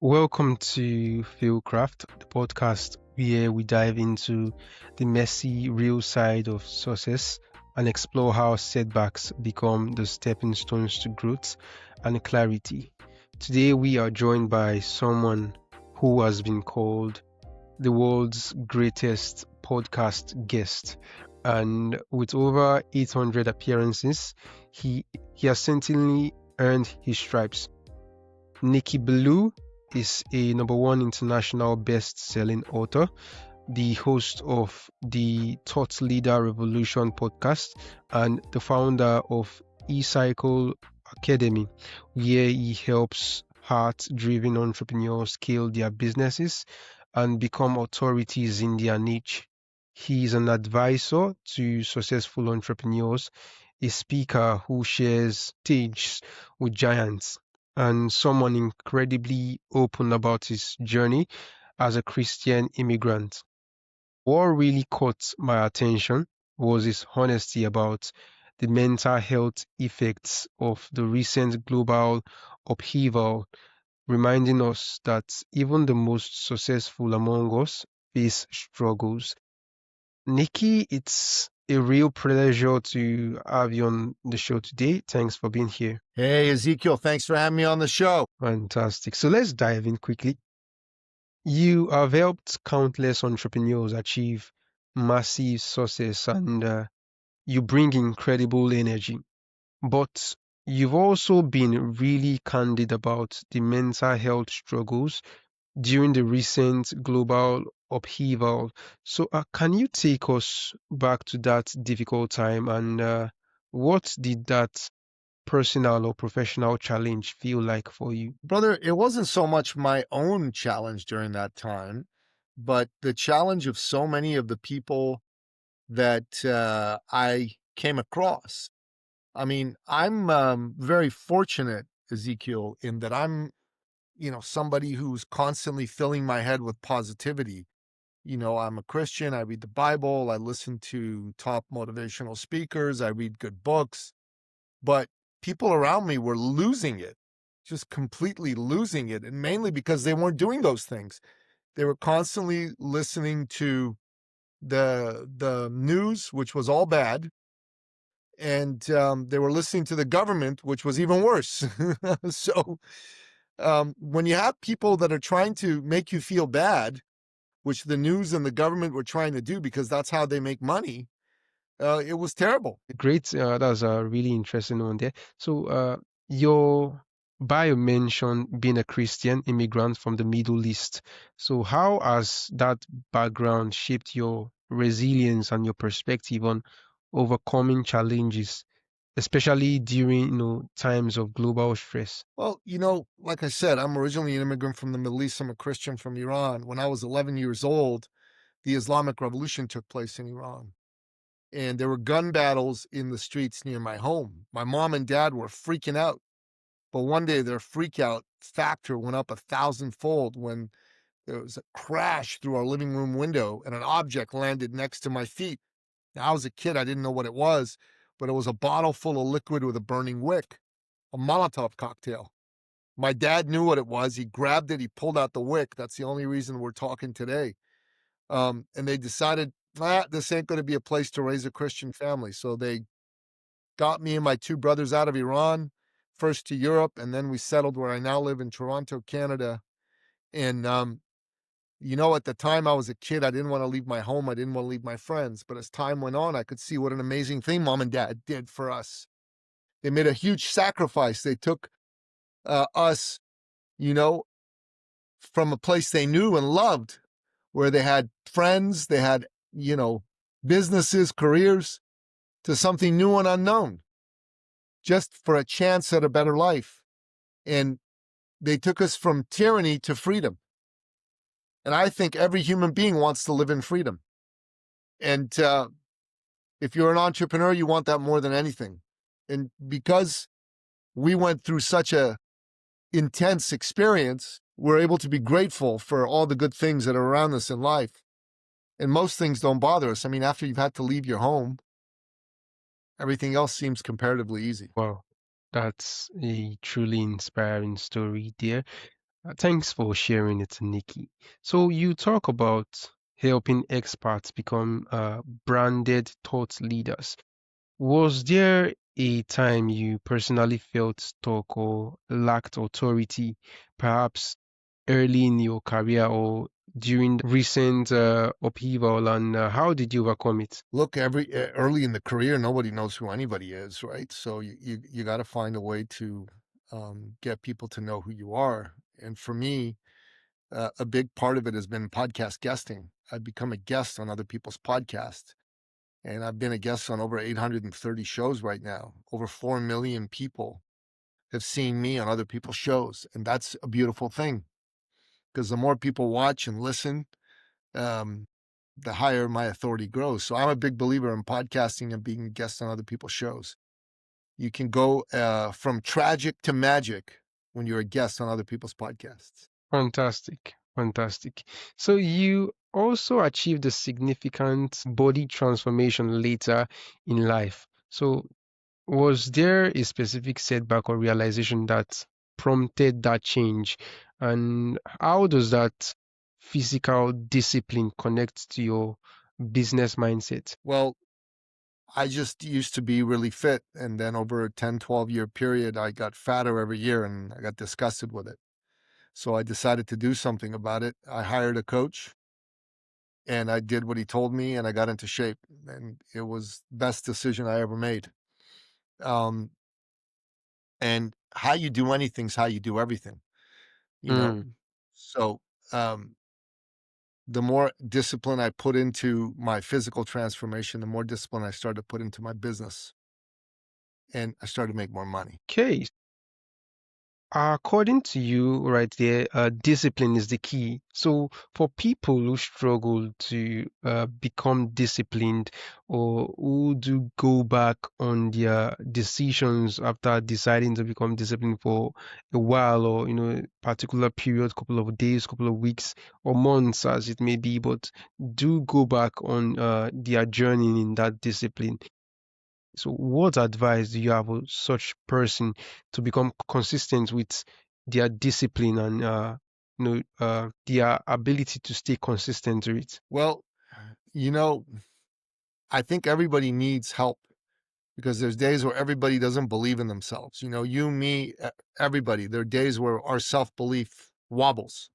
Welcome to FailCraft, the podcast where we dive into the messy, real side of success and explore how setbacks become the stepping stones to growth and clarity. Today, we are joined by someone who has been called the world's greatest podcast guest. And with over 800 appearances, he has certainly earned his stripes. Nicky Billou is a number one international best-selling author, the host of the Thought Leader Revolution podcast, and the founder of eCycle Academy, where he helps heart-driven entrepreneurs scale their businesses and become authorities in their niche. He is an advisor to successful entrepreneurs, a speaker who shares stage with giants, and someone incredibly open about his journey as a Christian immigrant. What really caught my attention was his honesty about the mental health effects of the recent global upheaval, reminding us that even the most successful among us face struggles. Nikki, it's a real pleasure to have you on the show today. Thanks for being here. Hey, Ezekiel, thanks for having me on the show. Fantastic. So let's dive in quickly. You have helped countless entrepreneurs achieve massive success and you bring incredible energy. But you've also been really candid about the mental health struggles during the recent global upheaval. So, can you take us back to that difficult time and what did that personal or professional challenge feel like for you? Brother, it wasn't so much my own challenge during that time, but the challenge of so many of the people that I came across. I mean, I'm very fortunate, Ezekiel, in that I'm, somebody who's constantly filling my head with positivity. I'm a Christian. I read the Bible. I listen to top motivational speakers. I read good books. But people around me were losing it, just completely losing it, and mainly because they weren't doing those things. They were constantly listening to the news, which was all bad, and they were listening to the government, which was even worse. So when you have people that are trying to make you feel bad, which the news and the government were trying to do because that's how they make money, it was terrible. Great. That's a really interesting one there. So, your bio mentioned being a Christian immigrant from the Middle East. So, how has that background shaped your resilience and your perspective on overcoming challenges, especially during, times of global stress? Well, like I said, I'm originally an immigrant from the Middle East. I'm a Christian from Iran. When I was 11 years old, the Islamic Revolution took place in Iran. And there were gun battles in the streets near my home. My mom and dad were freaking out. But one day their freak out factor went up 1,000-fold when there was a crash through our living room window and an object landed next to my feet. Now, I was a kid. I didn't know what it was, but it was a bottle full of liquid with a burning wick, a Molotov cocktail. My dad knew what it was. He grabbed it. He pulled out the wick. That's the only reason we're talking today. And they decided, this ain't going to be a place to raise a Christian family. So they got me and my two brothers out of Iran, first to Europe, and then we settled where I now live in Toronto, Canada. And, at the time I was a kid, I didn't want to leave my home. I didn't want to leave my friends. But as time went on, I could see what an amazing thing mom and dad did for us. They made a huge sacrifice. They took us, you know, from a place they knew and loved, where they had friends, they had, businesses, careers, to something new and unknown, just for a chance at a better life. And they took us from tyranny to freedom. And I think every human being wants to live in freedom. And if you're an entrepreneur, you want that more than anything. And because we went through such a intense experience, we're able to be grateful for all the good things that are around us in life. And most things don't bother us. I mean, after you've had to leave your home, everything else seems comparatively easy. Wow, that's a truly inspiring story there. Thanks for sharing it, Nikki. So you talk about helping experts become branded thought leaders. Was there a time you personally felt stuck or lacked authority, perhaps early in your career or during the recent upheaval, and how did you overcome it? Look, early in the career, nobody knows who anybody is, right? So you got to find a way to get people to know who you are. And for me, a big part of it has been podcast guesting. I've become a guest on other people's podcasts, and I've been a guest on over 830 shows right now. Over 4 million people have seen me on other people's shows, and that's a beautiful thing because the more people watch and listen, um, the higher my authority grows. So I'm a big believer in podcasting and being a guest on other people's shows. You can go from tragic to magic when you're a guest on other people's podcasts. Fantastic, fantastic. So you also achieved a significant body transformation later in life. So was there a specific setback or realization that prompted that change? And how does that physical discipline connect to your business mindset? Well, I just used to be really fit. And then over a 10, 12-year period, I got fatter every year and I got disgusted with it. So I decided to do something about it. I hired a coach and I did what he told me and I got into shape. And it was the best decision I ever made. Um, and how you do anything's how you do everything, you know? Mm, So um, the more discipline I put into my physical transformation, the more discipline I started to put into my business and I started to make more money. okay. According to you, right there, discipline is the key. So, for people who struggle to become disciplined or who do go back on their decisions after deciding to become disciplined for a while or, particular period, couple of days, couple of weeks or months, as it may be, but do go back on their journey in that discipline. So, what advice do you have for such person to become consistent with their discipline and their ability to stay consistent to it? Well, you know, I think everybody needs help because there's days where everybody doesn't believe in themselves. You know, you, me, everybody. There are days where our self belief wobbles.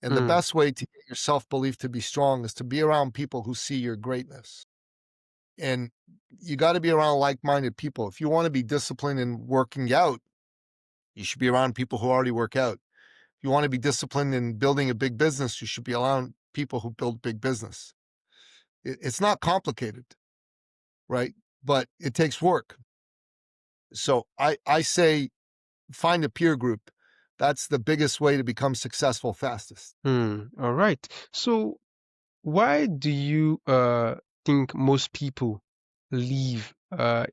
And the Mm, best way to get your self belief to be strong is to be around people who see your greatness. And you got to be around like minded people. If you want to be disciplined in working out, you should be around people who already work out. If you want to be disciplined in building a big business, you should be around people who build big business. It's not complicated, right? But it takes work. So I say find a peer group. That's the biggest way to become successful fastest. all right. So, why do you think most people live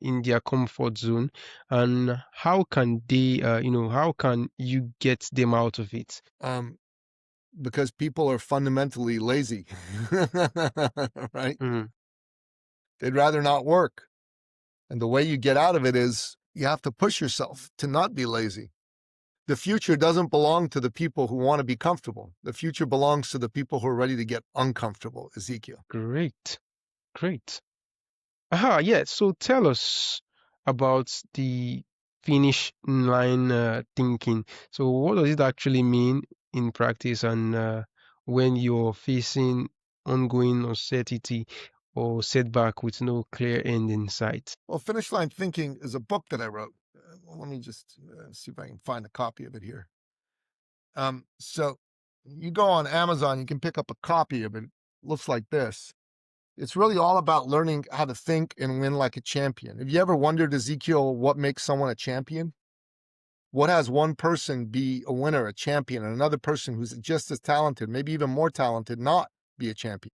in their comfort zone, and how can they, how can you get them out of it? Um, because people are fundamentally lazy, right? Mm, They'd rather not work. And the way you get out of it is you have to push yourself to not be lazy. The future doesn't belong to the people who want to be comfortable. The future belongs to the people who are ready to get uncomfortable, Ezekiel. great, great. Aha, yeah. So tell us about the finish line thinking. So what does it actually mean in practice and when you're facing ongoing uncertainty or setback with no clear end in sight? Well, Finish Line Thinking is a book that I wrote. Let me just see if I can find a copy of it here. So you go on Amazon, you can pick up a copy of it. It looks like this. It's really all about learning how to think and win like a champion. Have you ever wondered, Ezekiel, what makes someone a champion? What has one person be a winner, a champion, and another person who's just as talented, maybe even more talented, not be a champion?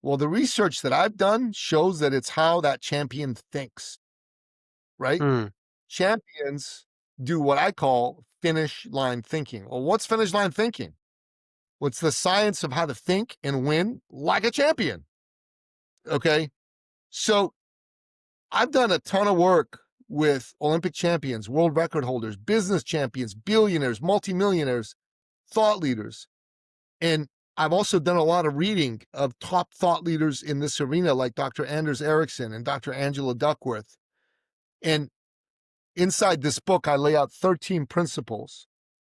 Well, the research that I've done shows that it's how that champion thinks, right? Mm, Champions do what I call finish line thinking. Well, what's finish line thinking? Well, it's the science of how to think and win like a champion. Okay. So I've done a ton of work with Olympic champions, world record holders, business champions, billionaires, multimillionaires. thought leaders. And I've also done a lot of reading of top thought leaders in this arena, like Dr. Anders Ericsson and Dr. Angela Duckworth. And inside this book, I lay out 13 principles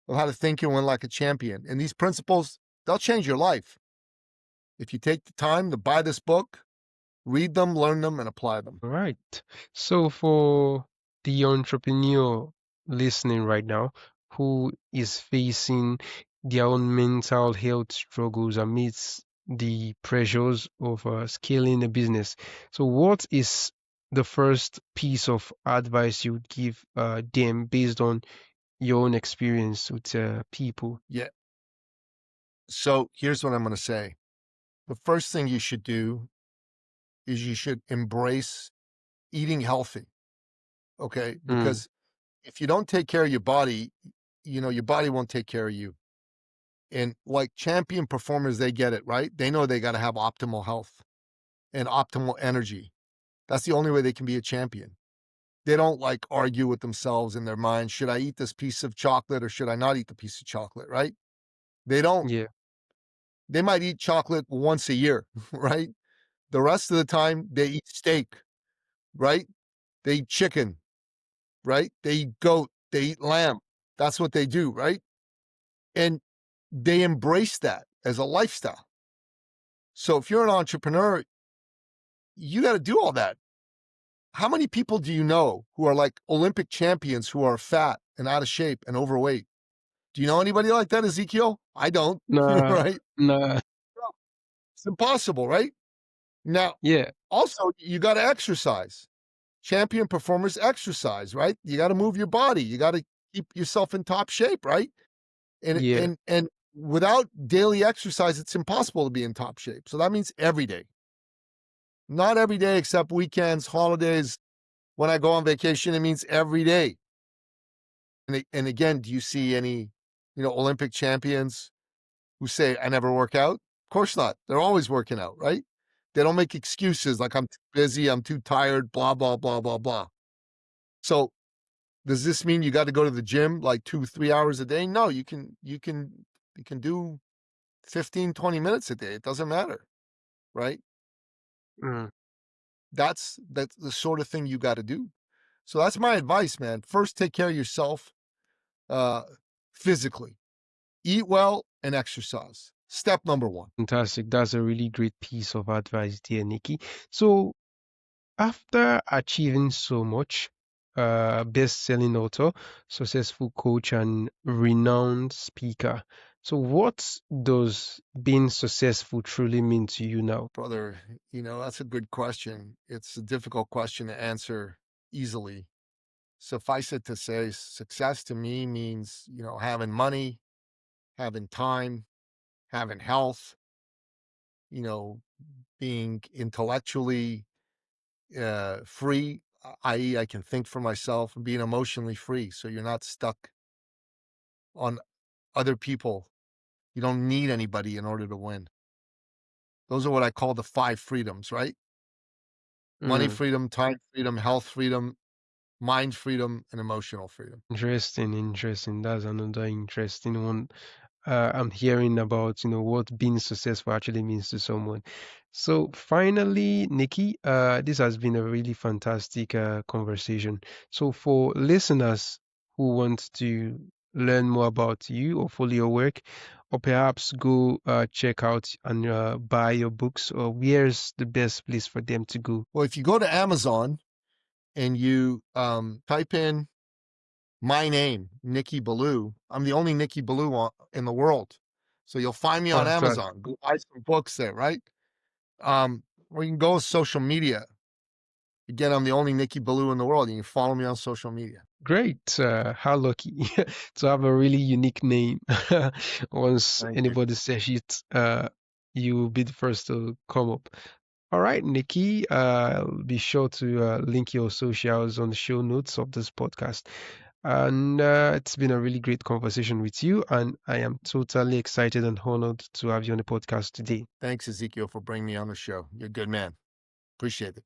of how to think and win like a champion. And these principles, they'll change your life. If you take the time to buy this book, read them, learn them, and apply them. All right. So for the entrepreneur listening right now who is facing their own mental health struggles amidst the pressures of scaling a business, so what is the first piece of advice you would give them based on your own experience with people? Yeah. So here's what I'm going to say. The first thing you should do is you should embrace eating healthy. Okay. Mm, Because if you don't take care of your body, your body won't take care of you. And like champion performers, they get it, right? They know they got to have optimal health and optimal energy. That's the only way they can be a champion. They don't like argue with themselves in their mind. Should I eat this piece of chocolate or should I not eat the piece of chocolate, right? They don't. yeah, They might eat chocolate once a year, right? The rest of the time, they eat steak, right? They eat chicken, right? They eat goat, they eat lamb. That's what they do, right? And they embrace that as a lifestyle. So if you're an entrepreneur, you got to do all that. How many people do you know who are like Olympic champions who are fat and out of shape and overweight? Do you know anybody like that, Ezekiel? I don't, nah, right? nah, It's impossible, right? Now, yeah, also, you got to exercise. Champion performers exercise, right? You got to move your body. You got to keep yourself in top shape, right? And yeah. and and without daily exercise, it's impossible to be in top shape. So that means every day. Not every day except weekends, holidays. When I go on vacation, it means every day. And again, do you see any, Olympic champions who say, I never work out? Of course not. They're always working out, right? They don't make excuses like I'm too busy, I'm too tired, blah, blah, blah, blah, blah. So does this mean you got to go to the gym like 2, 3 hours a day? No, you can do 15, 20 minutes a day. It doesn't matter, right? Mm. That's the sort of thing you got to do. So that's my advice, man. First, take care of yourself uh, physically. Eat well and exercise. Step number one. Fantastic. That's a really great piece of advice, dear Nikki. So, after achieving so much, best-selling author, successful coach, and renowned speaker. So, what does being successful truly mean to you now? Brother, that's a good question. It's a difficult question to answer easily. Suffice it to say, success to me means, having money, having time, having health, you know, being intellectually free, i.e., I can think for myself, and being emotionally free. So you're not stuck on other people. You don't need anybody in order to win. Those are what I call the 5 freedoms, right? Money Mm, freedom, time freedom, health freedom, mind freedom, and emotional freedom. interesting, interesting. That's another interesting one. I'm hearing about, what being successful actually means to someone. So finally, Nikki, this has been a really fantastic conversation. So for listeners who want to learn more about you or follow your work, or perhaps go check out and buy your books, or where's the best place for them to go? Well, if you go to Amazon and you type in my name, Nicky Billou, I'm the only Nicky Billou in the world. So you'll find me on Fantastic. Amazon. Go buy some books there, right? Or you can go with social media. Again, I'm the only Nicky Billou in the world. You can follow me on social media. Great. How lucky to have a really unique name. Once Thank you. anybody says it, you will be the first to come up. All right, Nikki, I'll be sure to link your socials on the show notes of this podcast. And it's been a really great conversation with you, and I am totally excited and honored to have you on the podcast today. Thanks, Ezekiel, for bringing me on the show. You're a good man. Appreciate it.